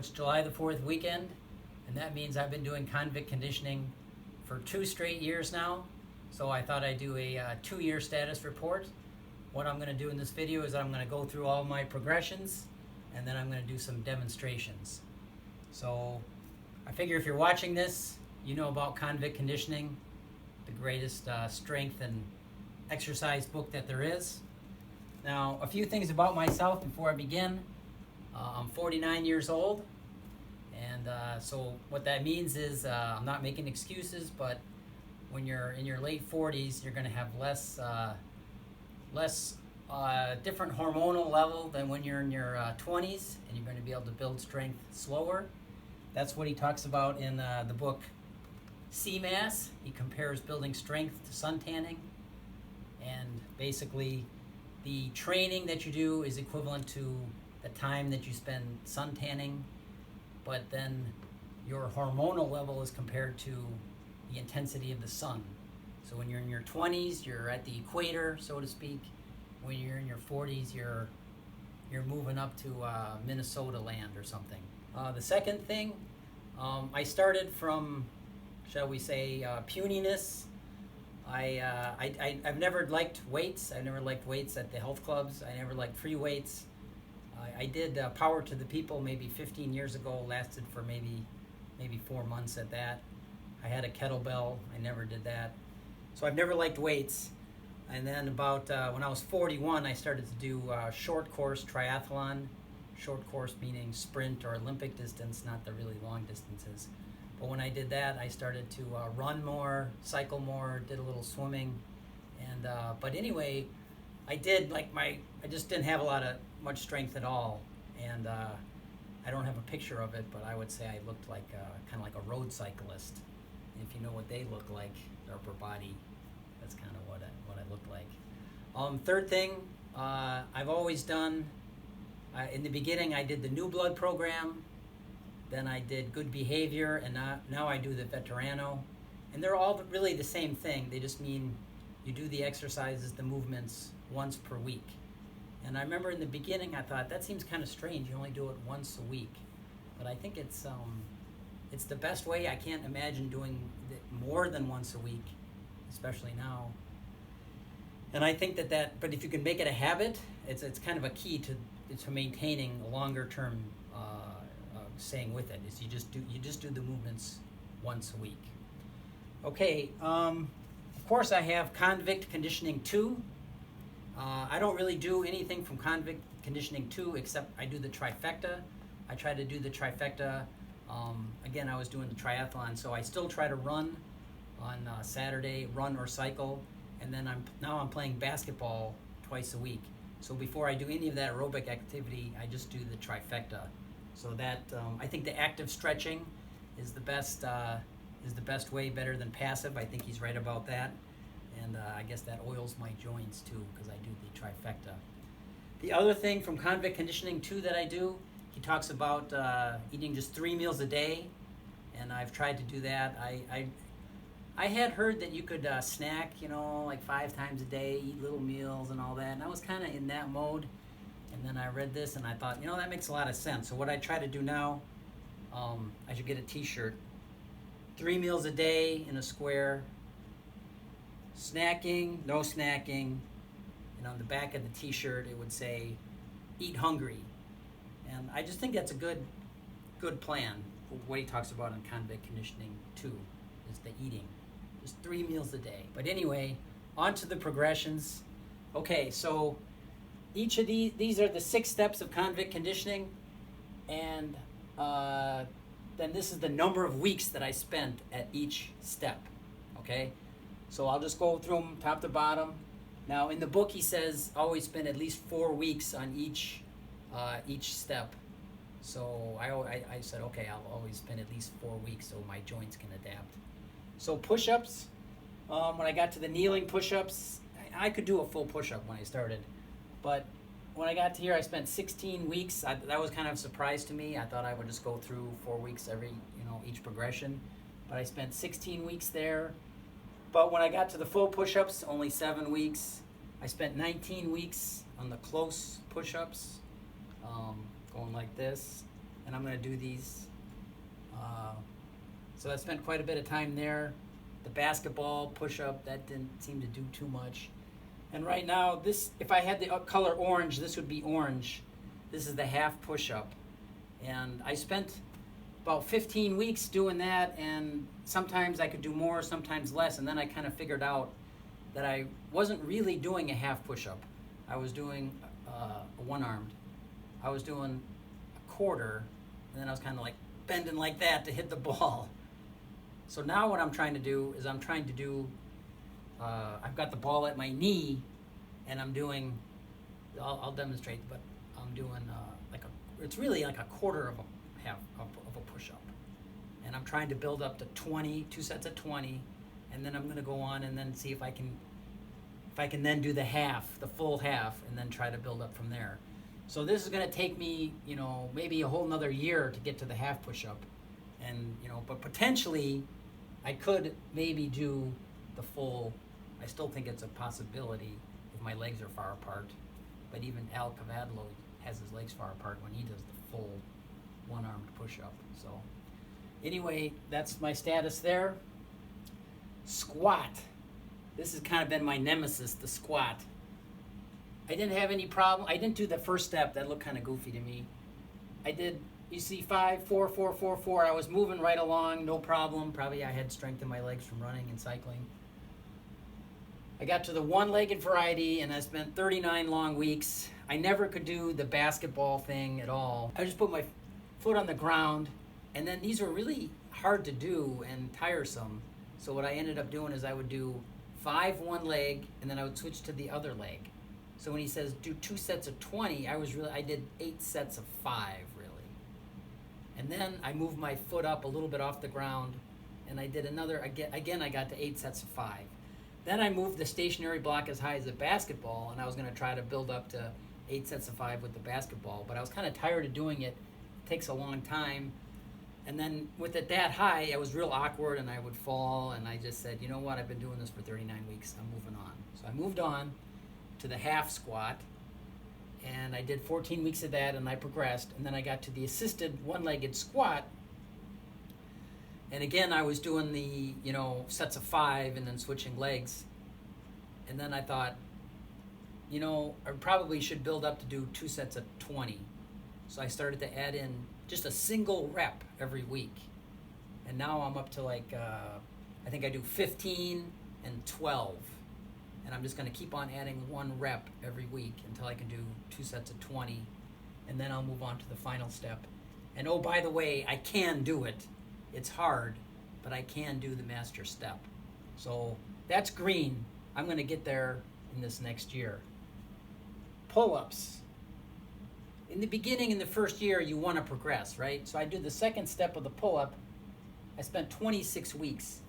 it's July the 4th weekend, and that means I've been doing convict conditioning for 2 straight years now. So I thought I'd do a 2-year status report. What I'm going to do in this video is I'm going to go through all my progressions, and then I'm going to do some demonstrations. So I figure if you're watching this, you know about Convict Conditioning, the greatest strength and exercise book that there is. Now, a few things about myself before I begin. I'm 49 years old, and so what that means is I'm not making excuses, but when you're in your late 40s, you're going to have less different hormonal level than when you're in your 20s, and you're going to be able to build strength slower. That's what he talks about in the book CMAS. He compares building strength to suntanning, and basically the training that you do is equivalent to the time that you spend suntanning, but then your hormonal level is compared to the intensity of the sun. So when you're in your 20s, you're at the equator, so to speak. When you're in your 40s, you're moving up to Minnesota land or something. The second thing, I started from, shall we say, puniness. I've never liked weights. I've never liked weights at the health clubs. I never liked free weights. I did Power to the People maybe 15 years ago, lasted for maybe 4 months at that. I had a kettlebell. I never did that. So I've never liked weights. And then about when I was 41, I started to do short course triathlon. Short course meaning sprint or Olympic distance, not the really long distances. But when I did that, I started to run more, cycle more, did a little swimming. And but anyway, I just didn't have much strength at all. And I don't have a picture of it, but I would say I looked like kind of like a road cyclist. And if you know what they look like, their upper body, that's kind of what I looked like. Third thing, I've always done, in the beginning I did the New Blood program, then I did Good Behavior, and now I do the Veterano. And they're all really the same thing. They just mean you do the exercises, the movements, once per week. And I remember in the beginning I thought, that seems kind of strange, you only do it once a week. But I think it's the best way. I can't imagine doing it more than once a week, especially now. And I think but if you can make it a habit, it's kind of a key to maintaining a longer term staying with it. Is you just do the movements once a week. Okay, of course I have Convict Conditioning 2. I don't really do anything from Convict Conditioning 2 except I do the trifecta. I try to do the trifecta. Again, I was doing the triathlon, so I still try to run on Saturday, run or cycle, and then now I'm playing basketball twice a week. So before I do any of that aerobic activity, I just do the trifecta. So that I think the active stretching is the best way, better than passive. I think he's right about that, and I guess that oils my joints too because I do the trifecta. The other thing from Convict Conditioning 2 that I do, he talks about eating just 3 meals a day, and I've tried to do that. I had heard that you could snack, like 5 times a day, eat little meals and all that, and I was kind of in that mode. And then I read this and I thought, that makes a lot of sense. So what I try to do now, I should get a t-shirt. 3 meals a day in a square. Snacking, no snacking. And on the back of the t-shirt it would say, eat hungry. And I just think that's a good plan for what he talks about in Convict Conditioning 2, is the eating. Just 3 meals a day. But anyway, on to the progressions. Okay, so each of these are the 6 steps of Convict Conditioning, and then this is the number of weeks that I spent at each step. Okay, so I'll just go through them top to bottom. Now in the book he says always spend at least 4 weeks on each step. So I said, okay, I'll always spend at least 4 weeks so my joints can adapt. So push-ups, when I got to the kneeling push-ups, I could do a full push-up when I started. But when I got to here, I spent 16 weeks. That was kind of a surprise to me. I thought I would just go through 4 weeks each progression. But I spent 16 weeks there. But when I got to the full push-ups, only 7 weeks. I spent 19 weeks on the close push-ups, going like this. and I'm going to do these. So I spent quite a bit of time there. The basketball push-up, that didn't seem to do too much. And right now, this, if I had the color orange, this would be orange. This is the half push-up. And I spent about 15 weeks doing that, and sometimes I could do more, sometimes less, and then I kind of figured out that I wasn't really doing a half push-up. I was doing a one-armed. I was doing a quarter, and then I was kind of like bending like that to hit the ball. So now what I'm trying to do is I've got the ball at my knee, and I'm doing, I'll demonstrate, but I'm doing it's really like a quarter of a half of a push-up. And I'm trying to build up to 20, 2 sets of 20, and then I'm going to go on and then see if I can then do the half, the full half, and then try to build up from there. So this is going to take me, maybe a whole nother year to get to the half push-up. And, but potentially I could maybe do the full. I still think it's a possibility if my legs are far apart. But even Al Cavadlo has his legs far apart when he does the full one-armed push-up. So anyway, that's my status there. Squat. This has kind of been my nemesis, the squat. I didn't have any problem. I didn't do the first step. That looked kind of goofy to me. I did, you see, 5, 4, 4, 4, 4. I was moving right along, no problem. Probably I had strength in my legs from running and cycling. I got to the one-legged variety, and I spent 39 long weeks. I never could do the basketball thing at all. I just put my foot on the ground, and then these were really hard to do and tiresome. So what I ended up doing is I would do 5 one leg, and then I would switch to the other leg. So when he says do 2 sets of 20, I did 8 sets of 5, really. And then I moved my foot up a little bit off the ground, and I did another, again I got to 8 sets of 5. Then I moved the stationary block as high as the basketball, and I was going to try to build up to 8 sets of 5 with the basketball, but I was kind of tired of doing it. It takes a long time. And then with it that high, it was real awkward, and I would fall, and I just said, you know what, I've been doing this for 39 weeks, I'm moving on. So I moved on to the half squat, and I did 14 weeks of that, and I progressed, and then I got to the assisted one-legged squat, and again, I was doing the, sets of 5 and then switching legs, and then I thought, I probably should build up to do 2 sets of 20. So I started to add in just a single rep every week. And now I'm up to I think I do 15 and 12. And I'm just going to keep on adding 1 rep every week until I can do 2 sets of 20. And then I'll move on to the final step. And oh, by the way, I can do it. It's hard, but I can do the master step. So that's green. I'm going to get there in this next year. Pull-ups. In the beginning, in the first year, you want to progress, right? So I did the second step of the pull-up. I spent 26 weeks.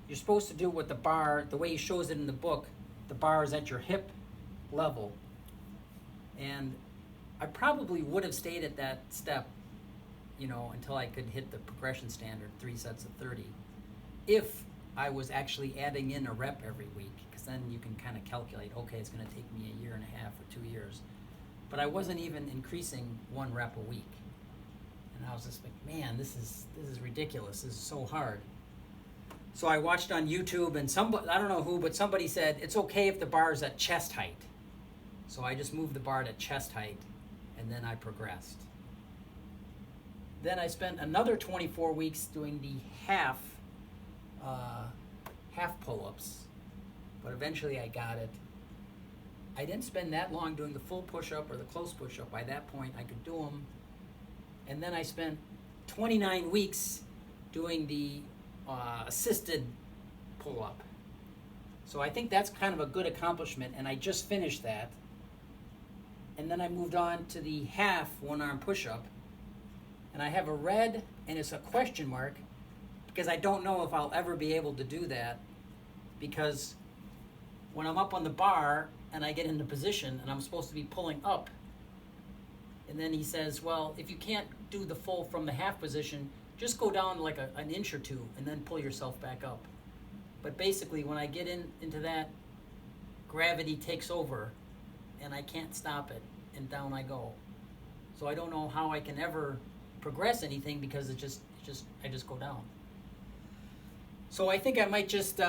You're supposed to do it with the bar, the way he shows it in the book, the bar is at your hip level. And I probably would have stayed at that step, until I could hit the progression standard, 3 sets of 30, if I was actually adding in a rep every week, because then you can kind of calculate, okay, it's going to take me a year and a half or 2 years. But I wasn't even increasing 1 rep a week. And I was just like, man, this is ridiculous. This is so hard. So I watched on YouTube, and I don't know who, but somebody said, it's okay if the bar is at chest height. So I just moved the bar to chest height, and then I progressed. Then I spent another 24 weeks doing the half pull-ups. But eventually I got it. I didn't spend that long doing the full push-up or the close push-up. By that point, I could do them. And then I spent 29 weeks doing the assisted pull-up. So I think that's kind of a good accomplishment, and I just finished that. And then I moved on to the half one-arm push-up. And I have a red, and it's a question mark, because I don't know if I'll ever be able to do that, because when I'm up on the bar and I get into position and I'm supposed to be pulling up, and then he says, well, if you can't do the full from the half position, just go down like an inch or 2 and then pull yourself back up. But basically, when I get into that, gravity takes over and I can't stop it, and down I go. So I don't know how I can ever progress anything because I just go down. So I think I might just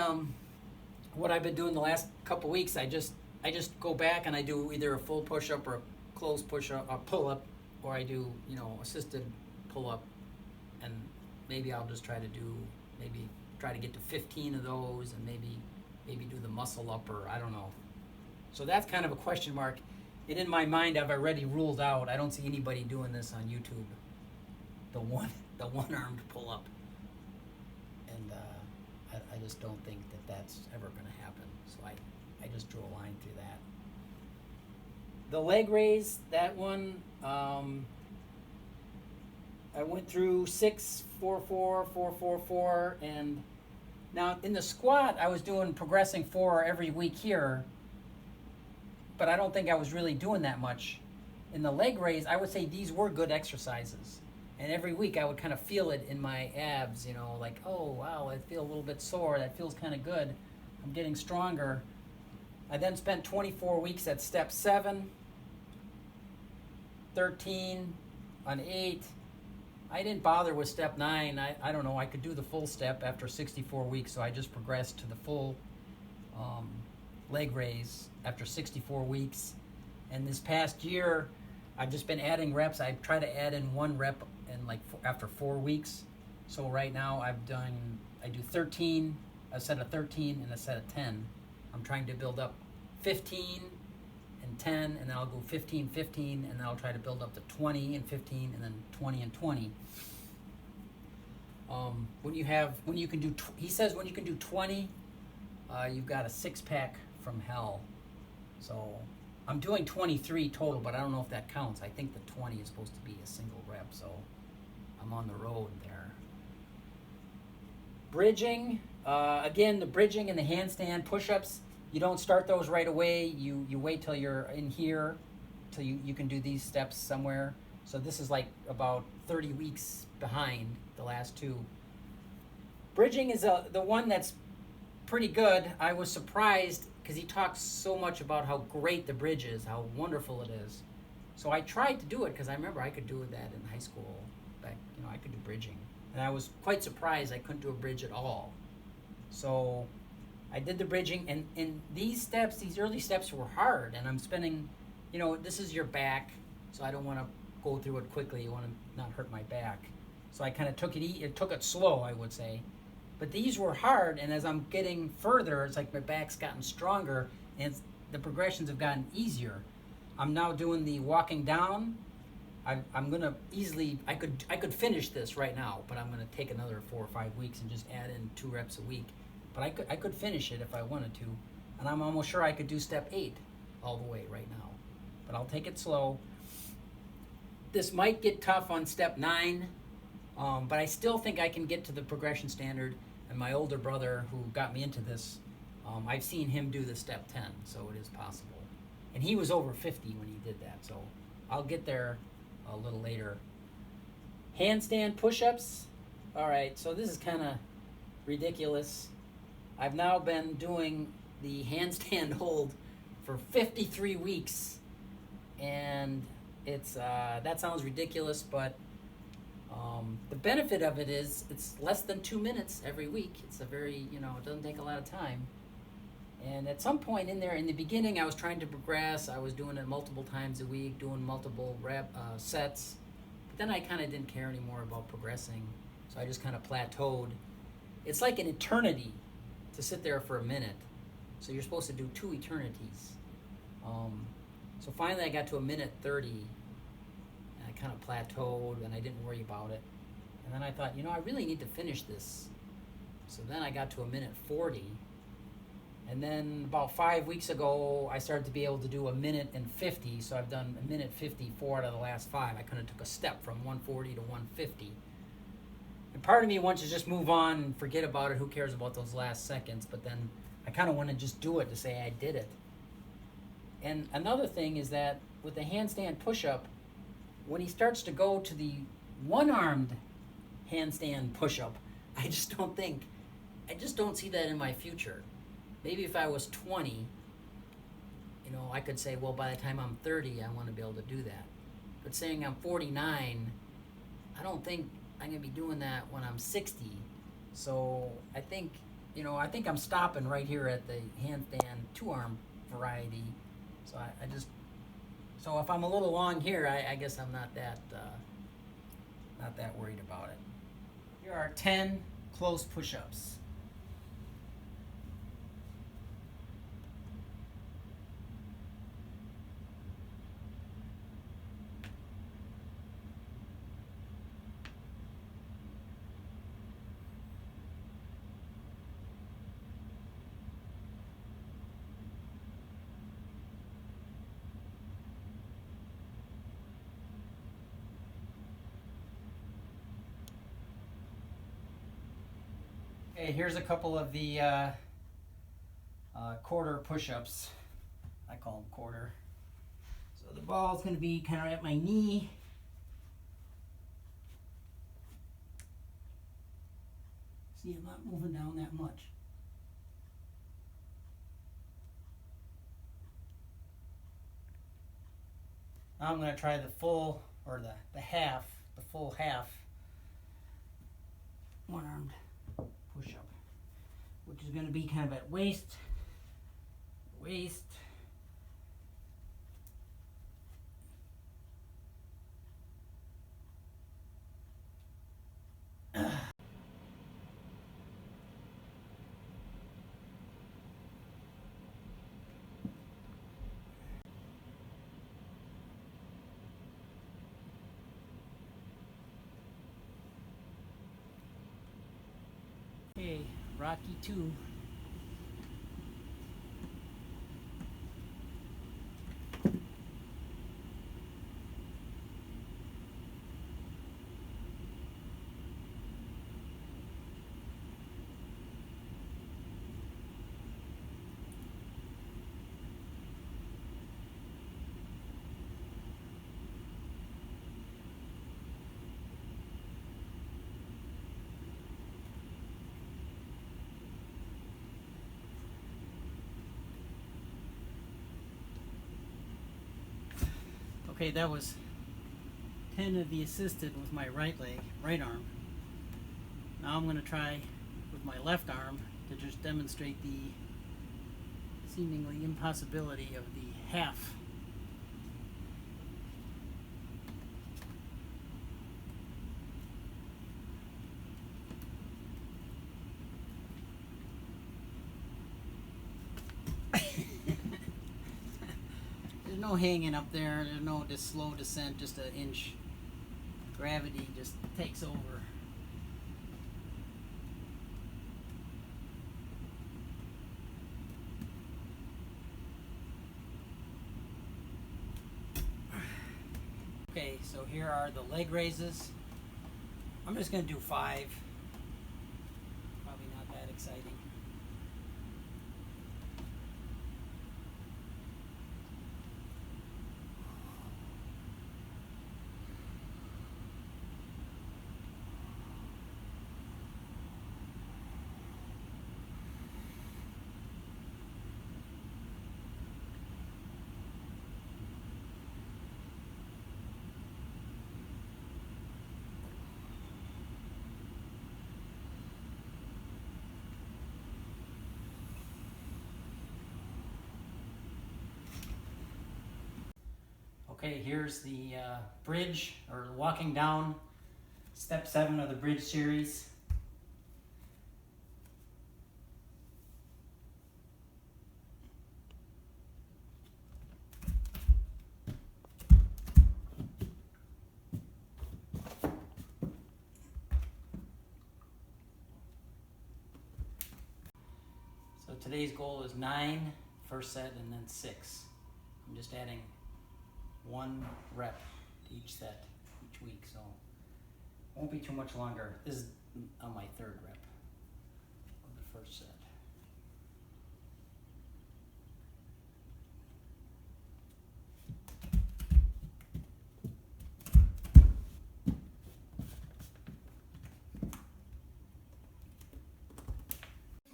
what I've been doing the last couple weeks. I just go back and I do either a full push up or a closed push up or pull up, or I do assisted pull up, and maybe I'll just try to get to 15 of those, and maybe do the muscle up, or I don't know. So that's kind of a question mark. And in my mind, I've already ruled out. I don't see anybody doing this on YouTube. The one-armed pull up, and I just don't think that's ever going to happen. So I just drew a line through that. The leg raise, that one, I went through 6, 4, 4, 4, 4, 4, and now in the squat, I was progressing 4 every week here, but I don't think I was really doing that much. In the leg raise, I would say these were good exercises. And every week I would kind of feel it in my abs, like, oh, wow, I feel a little bit sore. That feels kind of good. I'm getting stronger. I then spent 24 weeks at step 7, 13, on 8. I didn't bother with step 9. I don't know. I could do the full step after 64 weeks, so I just progressed to the full leg raise after 64 weeks. And this past year, I've just been adding reps. I try to add in 1 rep after 4 weeks. So right now I do 13, a set of 13 and a set of 10. I'm trying to build up 15 and 10, and then I'll go 15, 15, and then I'll try to build up to 20 and 15, and then 20 and 20. He says when you can do 20, you've got a 6-pack from hell. So I'm doing 23 total, but I don't know if that counts. I think the 20 is supposed to be a single rep, so I'm on the road there. Bridging, again, the bridging and the handstand push-ups, you don't start those right away. You wait till you're in here, till you can do these steps somewhere. So this is like about 30 weeks behind the last 2. Bridging is the one that's pretty good. I was surprised because he talks so much about how great the bridge is, how wonderful it is. So I tried to do it because I remember I could do that in high school. Back, I could do bridging. And I was quite surprised I couldn't do a bridge at all. So I did the bridging, and these early steps were hard, and I'm spending, this is your back, so I don't want to go through it quickly. You want to not hurt my back. So I kind of took it slow, I would say. But these were hard, and as I'm getting further, it's like my back's gotten stronger, and the progressions have gotten easier. I'm now doing the walking down. I'm gonna easily, I could finish this right now, but I'm gonna take another 4 or 5 weeks and just add in 2 reps a week. But I could finish it if I wanted to, and I'm almost sure I could do step 8 all the way right now. But I'll take it slow. This might get tough on step 9, but I still think I can get to the progression standard. And my older brother, who got me into this, I've seen him do the step 10, so it is possible. And he was over 50 when he did that, so I'll get there a little later. Handstand push-ups. All right, so this is kind of ridiculous. I've now been doing the handstand hold for 53 weeks, and it's that sounds ridiculous, but the benefit of it is it's less than 2 minutes every week. It's a very, it doesn't take a lot of time. And at some point in there, in the beginning, I was trying to progress. I was doing it multiple times a week, doing multiple sets. But then I kind of didn't care anymore about progressing, so I just kind of plateaued. It's like an eternity to sit there for a minute. So you're supposed to do 2 eternities. So finally I got to a minute 30, and I kind of plateaued, and I didn't worry about it. And then I thought, I really need to finish this. So then I got to a minute 40. And then about 5 weeks ago, I started to be able to do a minute and 50. So I've done a minute 54 out of the last 5. I kind of took a step from 140 to 150. And part of me wants to just move on and forget about it. Who cares about those last seconds? But then I kind of want to just do it to say I did it. And another thing is that with the handstand push-up, when he starts to go to the one-armed handstand push-up, I just don't see that in my future. Maybe if I was 20, I could say, well, by the time I'm 30, I want to be able to do that. But saying I'm 49, I don't think I'm gonna be doing that when I'm 60. So I think, I think I'm stopping right here at the handstand two-arm variety. So I just, so if I'm a little long here, I guess I'm not that worried about it. Here are 10 close push-ups. Okay, here's a couple of the quarter push-ups. I call them quarter. So the ball's going to be kind of at my knee. See, I'm not moving down that much. Now I'm going to try the full, or the full half one-armed push-up, which is going to be kind of at waist, Okay, Rocky 2. Okay, that was 10 of the assisted with my right leg, right arm. Now I'm going to try with my left arm to just demonstrate the seemingly impossibility of the half. There's no hanging up there, there's no slow descent, just an inch. Gravity just takes over. Okay, so here are the leg raises. I'm just going to do 5. Probably not that exciting. Okay, here's the bridge, or walking down step 7 of the bridge series. So today's goal is 9, first set, and then 6. I'm just adding 1 rep to each set each week, so won't be too much longer. This is on my 3rd rep of the first set.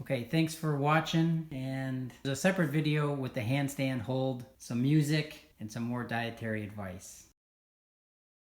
Okay, thanks for watching, and there's a separate video with the handstand hold, some music, and some more dietary advice.